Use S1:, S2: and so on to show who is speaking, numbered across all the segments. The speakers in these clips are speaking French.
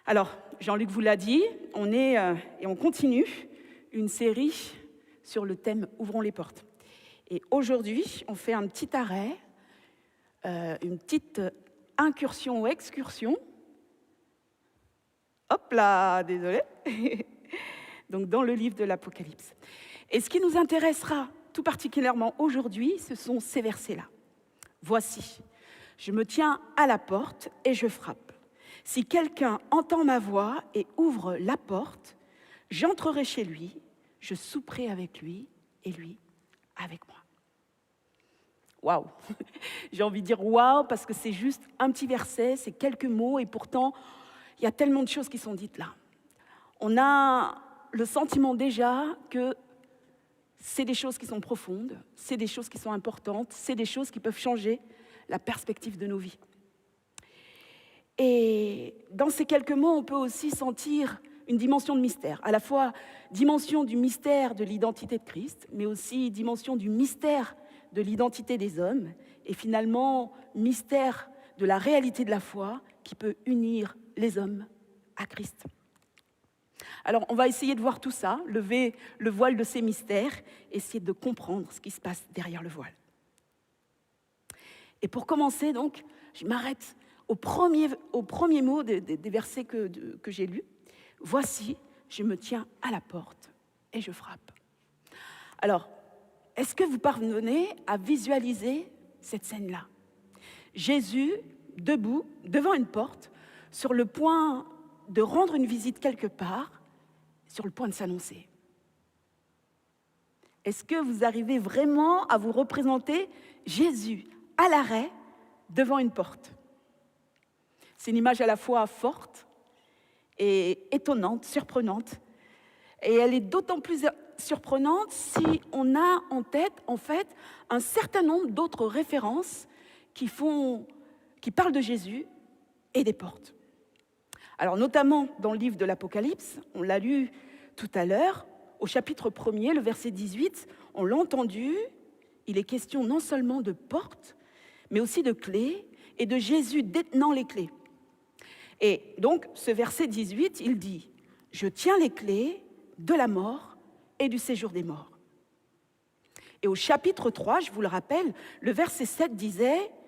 S1: Alors, Jean-Luc vous l'a dit, et on continue une série sur le thème « Ouvrons les portes ». Et aujourd'hui, on fait un petit arrêt, une petite incursion ou excursion. Hop là, désolé. Donc, dans le livre de l'Apocalypse. Et ce qui nous intéressera tout particulièrement aujourd'hui, ce sont ces versets-là. Voici, je me tiens à la porte et je frappe. Si quelqu'un entend ma voix et ouvre la porte, j'entrerai chez lui, je souperai avec lui et lui avec moi. Waouh! J'ai envie de dire waouh parce que c'est juste un petit verset, c'est quelques mots et pourtant, il y a tellement de choses qui sont dites là. On a le sentiment déjà que c'est des choses qui sont profondes, c'est des choses qui sont importantes, c'est des choses qui peuvent changer la perspective de nos vies. Et dans ces quelques mots, on peut aussi sentir une dimension de mystère, à la fois dimension du mystère de l'identité de Christ, mais aussi dimension du mystère de l'identité des hommes, et finalement mystère de la réalité de la foi qui peut unir les hommes à Christ. Alors, on va essayer de voir tout ça, lever le voile de ces mystères, essayer de comprendre ce qui se passe derrière le voile. Et pour commencer, donc, je m'arrête au premier mot des versets que j'ai lus. Voici, je me tiens à la porte et je frappe. Alors, est-ce que vous parvenez à visualiser cette scène-là? Jésus, debout, devant une porte, sur le point de rendre une visite quelque part, sur le point de s'annoncer. Est-ce que vous arrivez vraiment à vous représenter Jésus à l'arrêt devant une porte? C'est une image à la fois forte et étonnante, surprenante. Et elle est d'autant plus surprenante si on a en tête, en fait, un certain nombre d'autres références qui parlent de Jésus et des portes. Alors, notamment dans le livre de l'Apocalypse, on l'a lu tout à l'heure, au chapitre 1er, le verset 18, on l'a entendu, il est question non seulement de portes, mais aussi de clés, et de Jésus détenant les clés. Et donc, ce verset 18, il dit « Je tiens les clés de la mort et du séjour des morts ». Et au chapitre 3, je vous le rappelle, le verset 7 disait «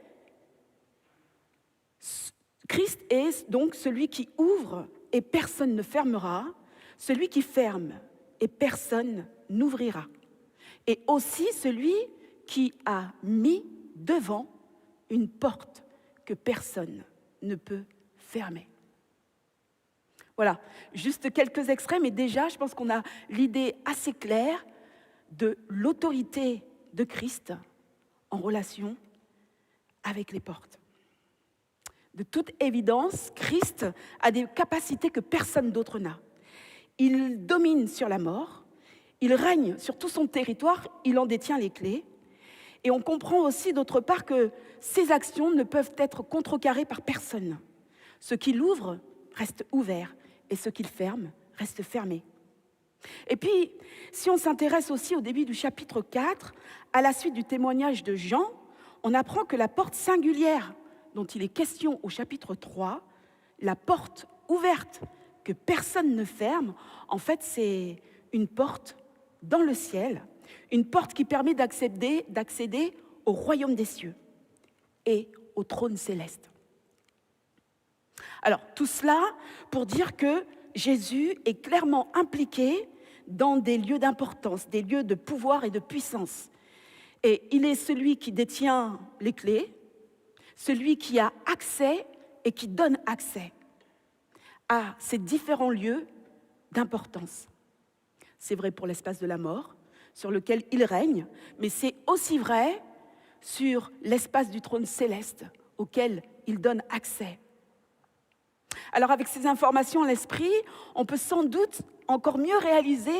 S1: Christ est donc celui qui ouvre et personne ne fermera, celui qui ferme et personne n'ouvrira, et aussi celui qui a mis devant une porte que personne ne peut fermer. » Voilà, juste quelques extraits, mais déjà, je pense qu'on a l'idée assez claire de l'autorité de Christ en relation avec les portes. De toute évidence, Christ a des capacités que personne d'autre n'a. Il domine sur la mort, il règne sur tout son territoire, il en détient les clés. Et on comprend aussi d'autre part que ses actions ne peuvent être contrecarrées par personne. Ce qu'il ouvre reste ouvert et ce qu'il ferme reste fermé. Et puis, si on s'intéresse aussi au début du chapitre 4, à la suite du témoignage de Jean, on apprend que la porte singulière dont il est question au chapitre 3, la porte ouverte que personne ne ferme, en fait, c'est une porte dans le ciel, une porte qui permet d'accéder au royaume des cieux et au trône céleste. Alors, tout cela pour dire que Jésus est clairement impliqué dans des lieux d'importance, des lieux de pouvoir et de puissance. Et il est celui qui détient les clés, celui qui a accès et qui donne accès à ces différents lieux d'importance. C'est vrai pour l'espace de la mort, sur lequel il règne, mais c'est aussi vrai sur l'espace du trône céleste, auquel il donne accès. Alors avec ces informations à l'esprit, on peut sans doute encore mieux réaliser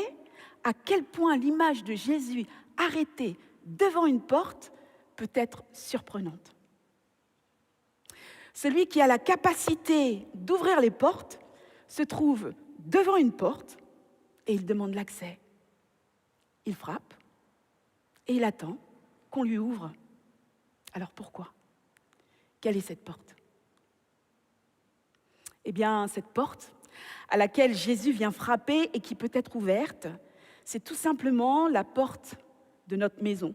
S1: à quel point l'image de Jésus arrêté devant une porte peut être surprenante. Celui qui a la capacité d'ouvrir les portes se trouve devant une porte et il demande l'accès. Il frappe et il attend qu'on lui ouvre. Alors pourquoi? Quelle est cette porte? Eh bien, cette porte à laquelle Jésus vient frapper et qui peut être ouverte, c'est tout simplement la porte de notre maison,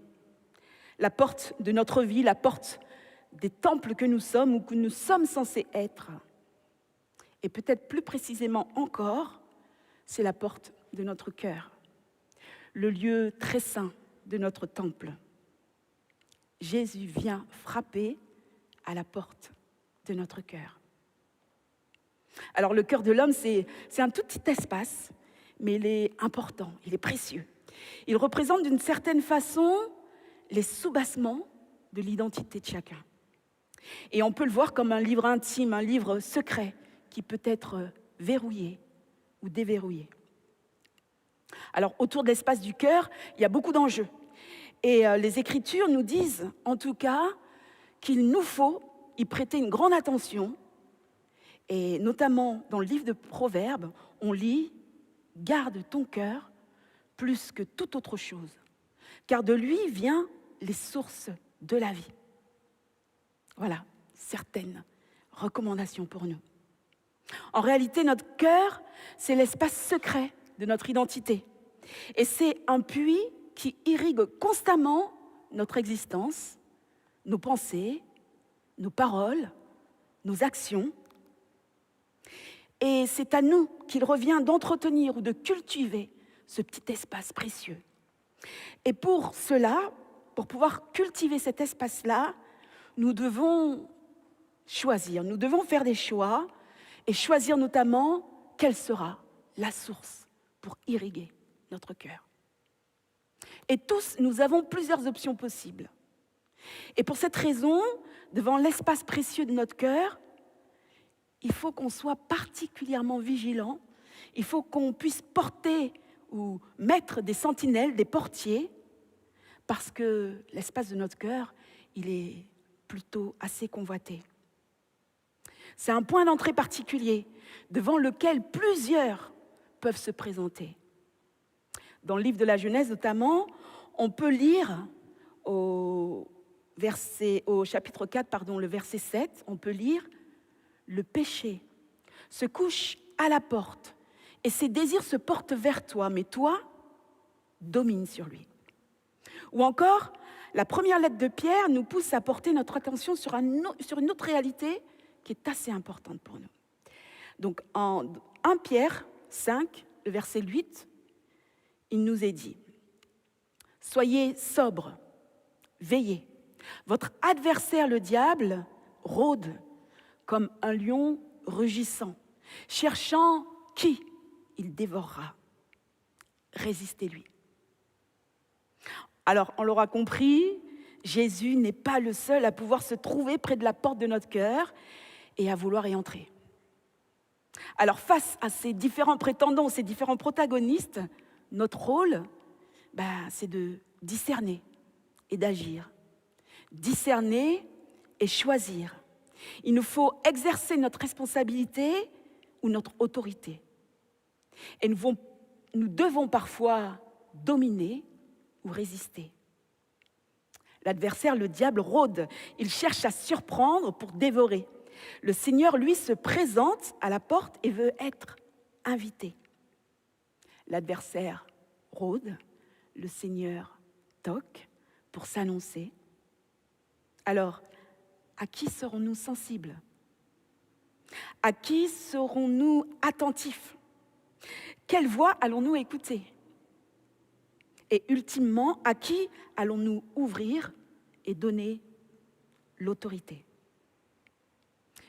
S1: la porte de notre vie, la porte des temples que nous sommes ou que nous sommes censés être. Et peut-être plus précisément encore, c'est la porte de notre cœur, le lieu très saint de notre temple. Jésus vient frapper à la porte de notre cœur. Alors le cœur de l'homme, c'est un tout petit espace, mais il est important, il est précieux. Il représente d'une certaine façon les soubassements de l'identité de chacun. Et on peut le voir comme un livre intime, un livre secret qui peut être verrouillé ou déverrouillé. Alors autour de l'espace du cœur, il y a beaucoup d'enjeux. Et les Écritures nous disent en tout cas qu'il nous faut y prêter une grande attention. Et notamment dans le livre de Proverbes, on lit « Garde ton cœur plus que toute autre chose, car de lui viennent les sources de la vie. » Voilà, certaines recommandations pour nous. En réalité, notre cœur, c'est l'espace secret de notre identité. Et c'est un puits qui irrigue constamment notre existence, nos pensées, nos paroles, nos actions. Et c'est à nous qu'il revient d'entretenir ou de cultiver ce petit espace précieux. Et pour cela, pour pouvoir cultiver cet espace-là, nous devons choisir, nous devons faire des choix et choisir notamment quelle sera la source pour irriguer notre cœur. Et tous, nous avons plusieurs options possibles. Et pour cette raison, devant l'espace précieux de notre cœur, il faut qu'on soit particulièrement vigilant, il faut qu'on puisse porter ou mettre des sentinelles, des portiers, parce que l'espace de notre cœur, il est plutôt assez convoité. C'est un point d'entrée particulier, devant lequel plusieurs peuvent se présenter. Dans le livre de la Genèse notamment, on peut lire au chapitre 4, le verset 7, on peut lire « Le péché se couche à la porte et ses désirs se portent vers toi, mais toi, domine sur lui. » Ou encore, la première lettre de Pierre nous pousse à porter notre attention sur une autre réalité qui est assez importante pour nous. Donc en 1 Pierre 5, le verset 8, il nous est dit « Soyez sobres, veillez. Votre adversaire, le diable, rôde comme un lion rugissant, cherchant qui il dévorera. Résistez-lui. » Alors, on l'aura compris, Jésus n'est pas le seul à pouvoir se trouver près de la porte de notre cœur et à vouloir y entrer. Alors, face à ces différents prétendants, ces différents protagonistes, notre rôle, c'est de discerner et d'agir. Discerner et choisir. Il nous faut exercer notre responsabilité ou notre autorité. Et nous devons parfois dominer ou résister. L'adversaire, le diable, rôde. Il cherche à surprendre pour dévorer. Le Seigneur, lui, se présente à la porte et veut être invité. L'adversaire rôde. Le Seigneur toque pour s'annoncer. Alors, à qui serons-nous sensibles? À qui serons-nous attentifs? Quelle voix allons-nous écouter? Et ultimement, à qui allons-nous ouvrir et donner l'autorité?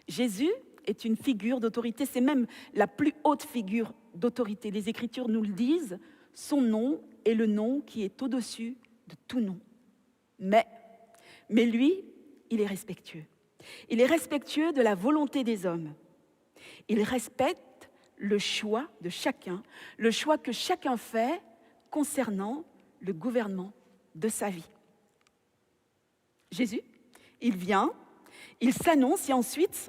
S1: Jésus est une figure d'autorité, c'est même la plus haute figure d'autorité. Les Écritures nous le disent, son nom est le nom qui est au-dessus de tout nom. Mais lui, il est respectueux. Il est respectueux de la volonté des hommes. Il respecte le choix de chacun, le choix que chacun fait concernant le gouvernement de sa vie. Jésus, il vient, il s'annonce et ensuite,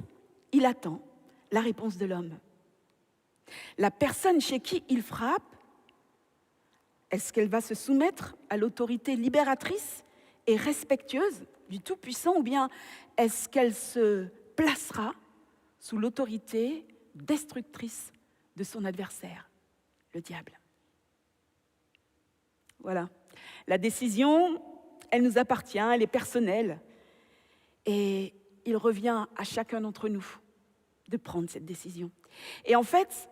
S1: il attend la réponse de l'homme. La personne chez qui il frappe, est-ce qu'elle va se soumettre à l'autorité libératrice et respectueuse du Tout-Puissant ou bien est-ce qu'elle se placera sous l'autorité destructrice de son adversaire, le diable. Voilà. La décision, elle nous appartient, elle est personnelle. Et il revient à chacun d'entre nous de prendre cette décision. Et en fait,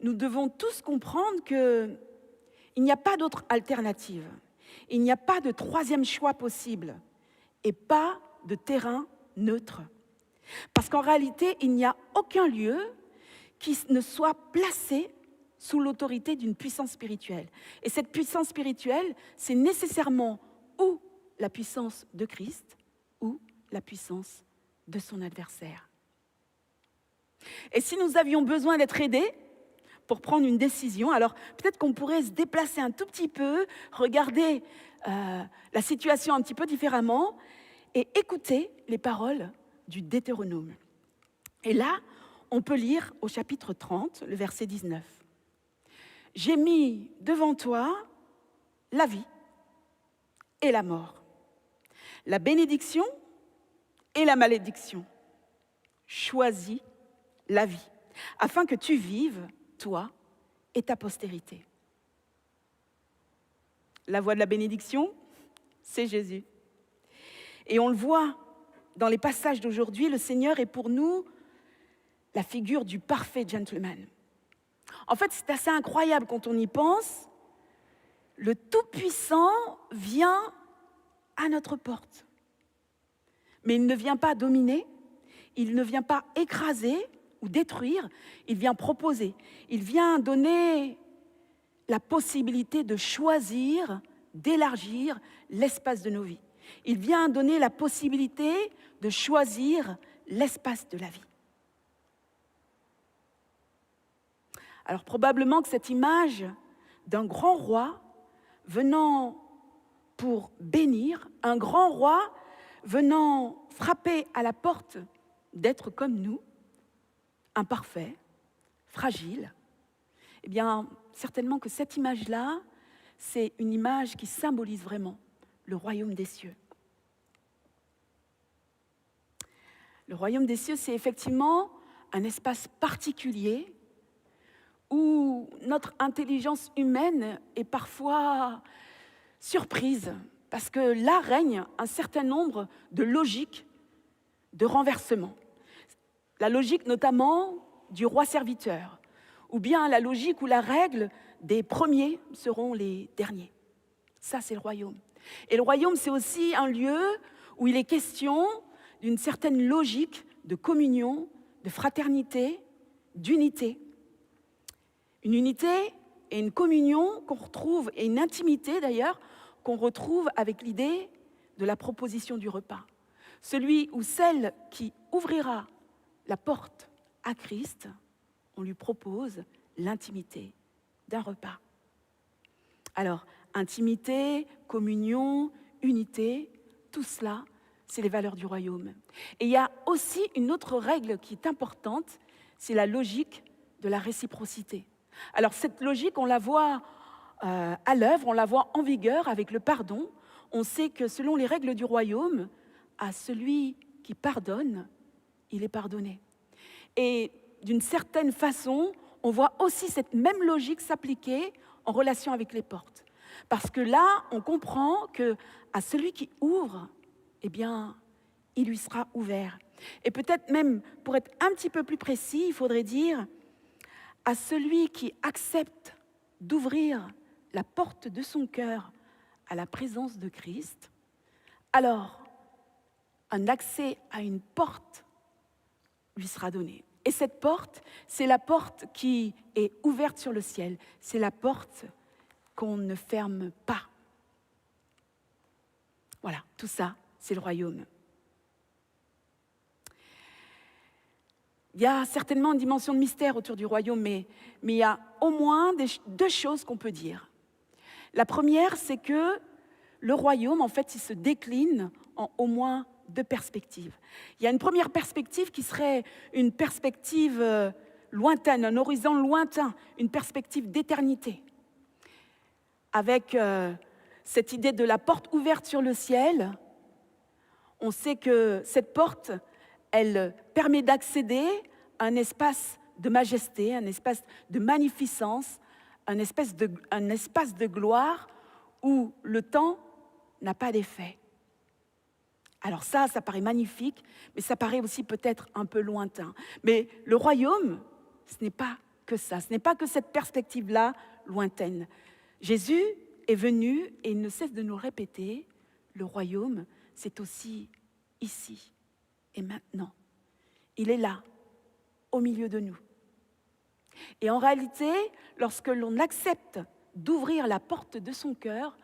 S1: nous devons tous comprendre qu'il n'y a pas d'autre alternative. Il n'y a pas de troisième choix possible et pas de terrain neutre. Parce qu'en réalité, il n'y a aucun lieu qui ne soit placé sous l'autorité d'une puissance spirituelle. Et cette puissance spirituelle, c'est nécessairement ou la puissance de Christ ou la puissance de son adversaire. Et si nous avions besoin d'être aidés pour prendre une décision, alors peut-être qu'on pourrait se déplacer un tout petit peu, regarder la situation un petit peu différemment et écouter les paroles du Deutéronome. Et là, on peut lire au chapitre 30, le verset 19. « J'ai mis devant toi la vie et la mort, la bénédiction et la malédiction. Choisis la vie, afin que tu vives, toi et ta postérité. » La voie de la bénédiction, c'est Jésus. Et on le voit dans les passages d'aujourd'hui, le Seigneur est pour nous la figure du parfait gentleman. En fait, c'est assez incroyable quand on y pense. Le Tout-Puissant vient à notre porte. Mais il ne vient pas dominer, il ne vient pas écraser ou détruire, il vient proposer. Il vient donner la possibilité de choisir, d'élargir l'espace de nos vies. Il vient donner la possibilité de choisir l'espace de la vie. Alors probablement que cette image d'un grand roi venant pour bénir, un grand roi venant frapper à la porte d'être comme nous, imparfait, fragile, eh bien, certainement que cette image-là, c'est une image qui symbolise vraiment le royaume des cieux. Le royaume des cieux, c'est effectivement un espace particulier où notre intelligence humaine est parfois surprise, parce que là règne un certain nombre de logiques de renversement. La logique notamment du roi serviteur, ou bien la logique ou la règle des premiers seront les derniers. Ça, c'est le royaume. Et le royaume, c'est aussi un lieu où il est question d'une certaine logique de communion, de fraternité, d'unité. Une unité et une communion qu'on retrouve, et une intimité d'ailleurs, qu'on retrouve avec l'idée de la proposition du repas. Celui ou celle qui ouvrira la porte à Christ, on lui propose l'intimité d'un repas. Alors, intimité, communion, unité, tout cela, c'est les valeurs du royaume. Et il y a aussi une autre règle qui est importante, c'est la logique de la réciprocité. Alors cette logique, on la voit à l'œuvre, on la voit en vigueur avec le pardon. On sait que selon les règles du royaume, à celui qui pardonne, il est pardonné. Et d'une certaine façon, on voit aussi cette même logique s'appliquer en relation avec les portes. Parce que là, on comprend qu'à celui qui ouvre, eh bien, il lui sera ouvert. Et peut-être même, pour être un petit peu plus précis, il faudrait dire à celui qui accepte d'ouvrir la porte de son cœur à la présence de Christ, alors un accès à une porte lui sera donné. Et cette porte, c'est la porte qui est ouverte sur le ciel. C'est la porte qu'on ne ferme pas. Voilà, tout ça, c'est le royaume. Il y a certainement une dimension de mystère autour du royaume, mais il y a au moins deux choses qu'on peut dire. La première, c'est que le royaume, en fait, il se décline en au moins deux perspectives. Il y a une première perspective qui serait une perspective lointaine, un horizon lointain, une perspective d'éternité. Avec cette idée de la porte ouverte sur le ciel, on sait que cette porte, elle permet d'accéder à un espace de majesté, un espace de magnificence, un espace de gloire où le temps n'a pas d'effet. Alors ça paraît magnifique, mais ça paraît aussi peut-être un peu lointain. Mais le royaume, ce n'est pas que ça, ce n'est pas que cette perspective-là lointaine. Jésus est venu et il ne cesse de nous répéter, le royaume, c'est aussi ici et maintenant. Il est là, au milieu de nous. Et en réalité, lorsque l'on accepte d'ouvrir la porte de son cœur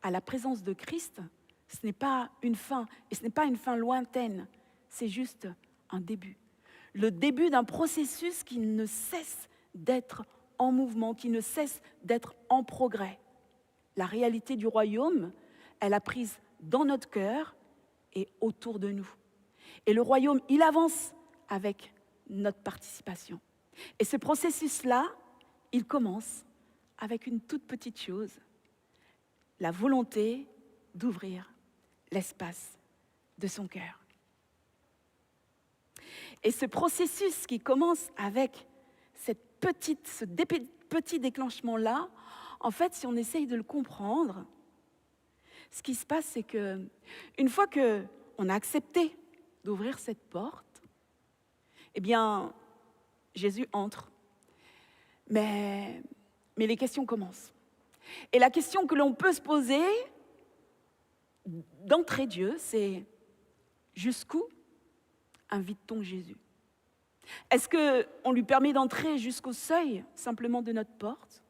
S1: à la présence de Christ, ce n'est pas une fin, et ce n'est pas une fin lointaine, c'est juste un début. Le début d'un processus qui ne cesse d'être en mouvement, qui ne cesse d'être en progrès. La réalité du royaume, elle a prise dans notre cœur et autour de nous. Et le royaume, il avance avec notre participation. Et ce processus-là, il commence avec une toute petite chose, la volonté d'ouvrir l'espace de son cœur. Et ce processus qui commence avec ce petit déclenchement-là, en fait, si on essaye de le comprendre, ce qui se passe, c'est que une fois qu'on a accepté d'ouvrir cette porte, eh bien, Jésus entre. Mais les questions commencent. Et la question que l'on peut se poser d'entrée Dieu, c'est jusqu'où invite-t-on Jésus? Est-ce qu'on lui permet d'entrer jusqu'au seuil simplement de notre porte?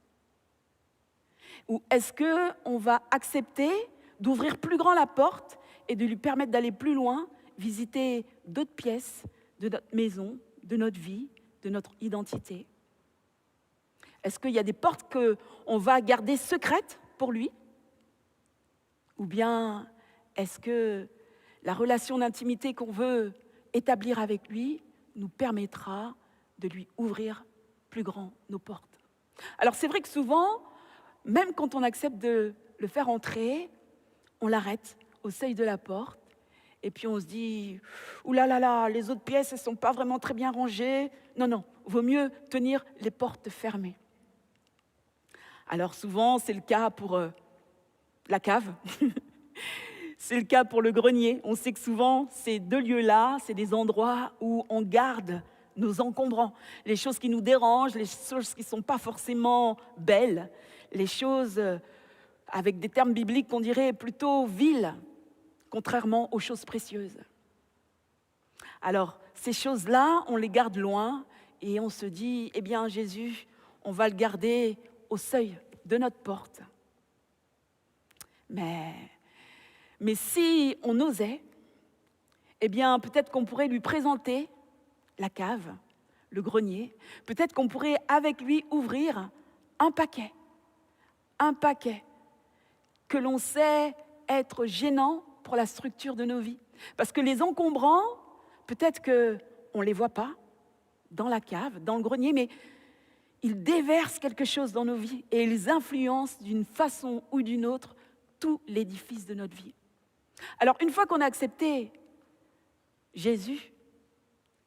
S1: Ou est-ce qu'on va accepter d'ouvrir plus grand la porte et de lui permettre d'aller plus loin, visiter d'autres pièces de notre maison, de notre vie, de notre identité? Est-ce qu'il y a des portes qu'on va garder secrètes pour lui? Ou bien est-ce que la relation d'intimité qu'on veut établir avec lui nous permettra de lui ouvrir plus grand nos portes? Alors c'est vrai que souvent, même quand on accepte de le faire entrer, on l'arrête au seuil de la porte et puis on se dit « Ouh là là là, les autres pièces, elles ne sont pas vraiment très bien rangées. » Non, vaut mieux tenir les portes fermées. Alors souvent, c'est le cas pour la cave. C'est le cas pour le grenier. On sait que souvent, ces deux lieux-là, c'est des endroits où on garde nos encombrants, les choses qui nous dérangent, les choses qui ne sont pas forcément belles, les choses avec des termes bibliques qu'on dirait plutôt viles, contrairement aux choses précieuses. Alors, ces choses-là, on les garde loin et on se dit, eh bien Jésus, on va le garder au seuil de notre porte. Mais si on osait, eh bien peut-être qu'on pourrait lui présenter la cave, le grenier. Peut-être qu'on pourrait avec lui ouvrir un paquet que l'on sait être gênant pour la structure de nos vies. Parce que les encombrants, peut-être qu'on ne les voit pas dans la cave, dans le grenier, mais ils déversent quelque chose dans nos vies et ils influencent d'une façon ou d'une autre tout l'édifice de notre vie. Alors, une fois qu'on a accepté Jésus,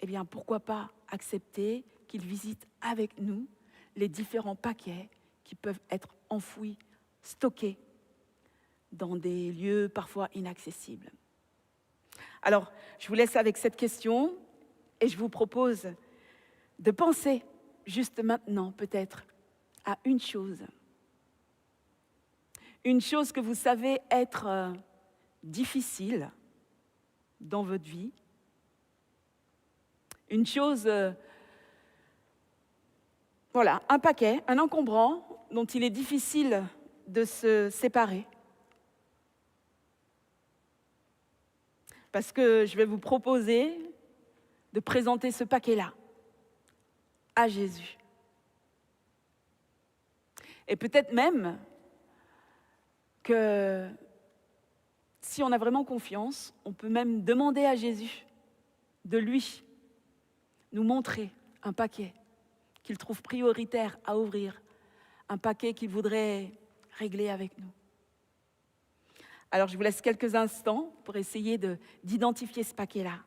S1: eh bien, pourquoi pas accepter qu'il visite avec nous les différents paquets qui peuvent être enfouis, stockés dans des lieux parfois inaccessibles. Alors, je vous laisse avec cette question et je vous propose de penser juste maintenant peut-être à une chose que vous savez être difficile dans votre vie, une chose, un paquet, un encombrant dont il est difficile de se séparer. Parce que je vais vous proposer de présenter ce paquet-là à Jésus. Et peut-être même que si on a vraiment confiance, on peut même demander à Jésus de lui nous montrer un paquet qu'il trouve prioritaire à ouvrir, un paquet qu'il voudrait régler avec nous. Alors je vous laisse quelques instants pour essayer d'identifier ce paquet-là.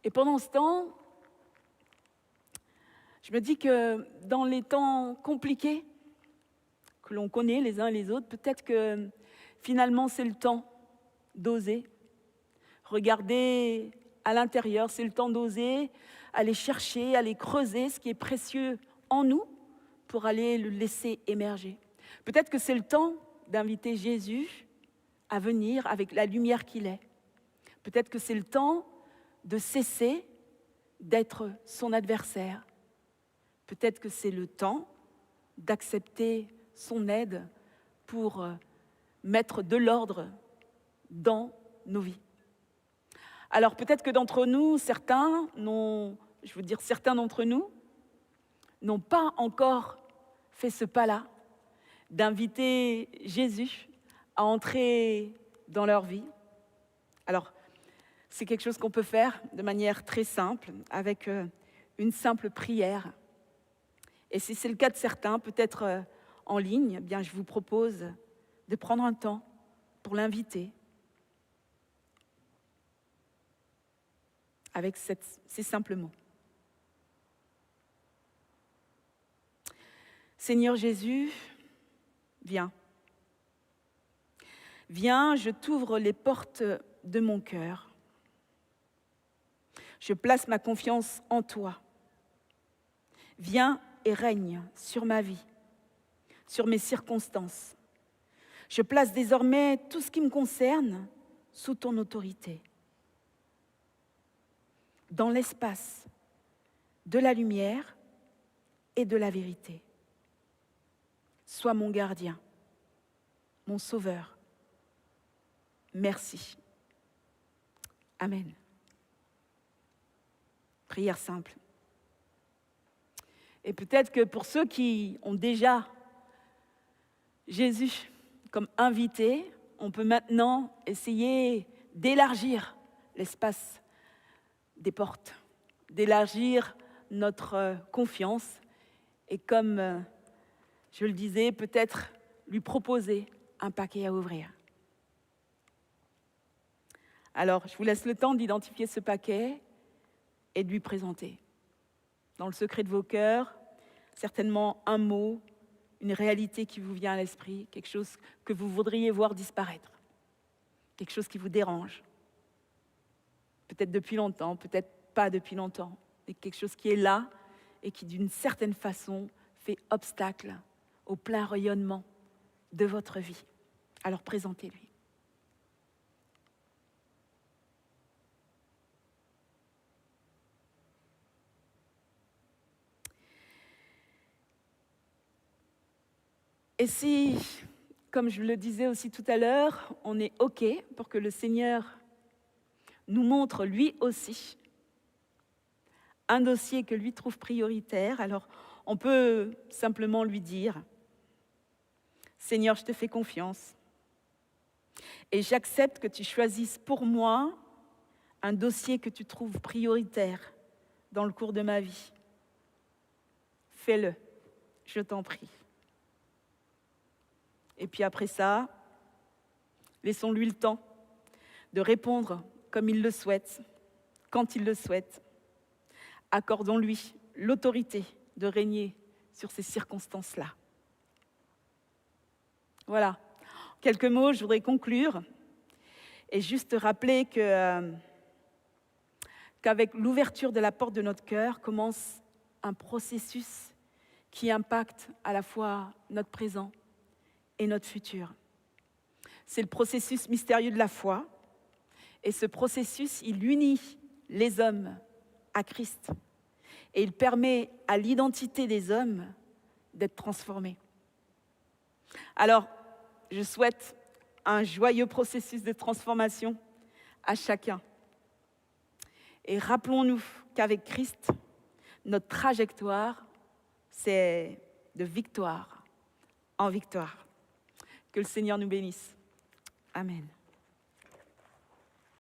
S1: Et pendant ce temps, je me dis que dans les temps compliqués que l'on connaît les uns et les autres, peut-être que finalement c'est le temps d'oser regarder à l'intérieur, c'est le temps d'oser aller chercher, aller creuser ce qui est précieux en nous pour aller le laisser émerger. Peut-être que c'est le temps d'inviter Jésus à venir avec la lumière qu'il est. Peut-être que c'est le temps de cesser d'être son adversaire. Peut-être que c'est le temps d'accepter son aide pour mettre de l'ordre dans nos vies. Alors peut-être que d'entre nous, certains d'entre nous n'ont pas encore fait ce pas-là, d'inviter Jésus à entrer dans leur vie. Alors, c'est quelque chose qu'on peut faire de manière très simple, avec une simple prière. Et si c'est le cas de certains, peut-être en ligne, eh bien, je vous propose de prendre un temps pour l'inviter avec ces simples mots. Seigneur Jésus, viens. Viens, je t'ouvre les portes de mon cœur. Je place ma confiance en toi. Viens et règne sur ma vie, sur mes circonstances. Je place désormais tout ce qui me concerne sous ton autorité. Dans l'espace de la lumière et de la vérité. Sois mon gardien, mon sauveur. Merci. Amen. Prière simple. Et peut-être que pour ceux qui ont déjà Jésus comme invité, on peut maintenant essayer d'élargir l'espace des portes, d'élargir notre confiance et comme je le disais, peut-être lui proposer un paquet à ouvrir. Alors, je vous laisse le temps d'identifier ce paquet et de lui présenter. Dans le secret de vos cœurs, certainement un mot, une réalité qui vous vient à l'esprit, quelque chose que vous voudriez voir disparaître, quelque chose qui vous dérange. Peut-être depuis longtemps, peut-être pas depuis longtemps, mais quelque chose qui est là et qui, d'une certaine façon, fait obstacle au plein rayonnement de votre vie. Alors présentez-lui. Et si, comme je le disais aussi tout à l'heure, on est OK pour que le Seigneur nous montre lui aussi un dossier que lui trouve prioritaire, alors on peut simplement lui dire « Seigneur, je te fais confiance et j'accepte que tu choisisses pour moi un dossier que tu trouves prioritaire dans le cours de ma vie. Fais-le, je t'en prie. » Et puis après ça, laissons-lui le temps de répondre comme il le souhaite, quand il le souhaite. Accordons-lui l'autorité de régner sur ces circonstances-là. Voilà. En quelques mots, je voudrais conclure et juste rappeler qu'avec l'ouverture de la porte de notre cœur commence un processus qui impacte à la fois notre présent et notre futur. C'est le processus mystérieux de la foi. Et ce processus, il unit les hommes à Christ. Et il permet à l'identité des hommes d'être transformée. Alors, je souhaite un joyeux processus de transformation à chacun. Et rappelons-nous qu'avec Christ, notre trajectoire, c'est de victoire en victoire. Que le Seigneur nous bénisse. Amen.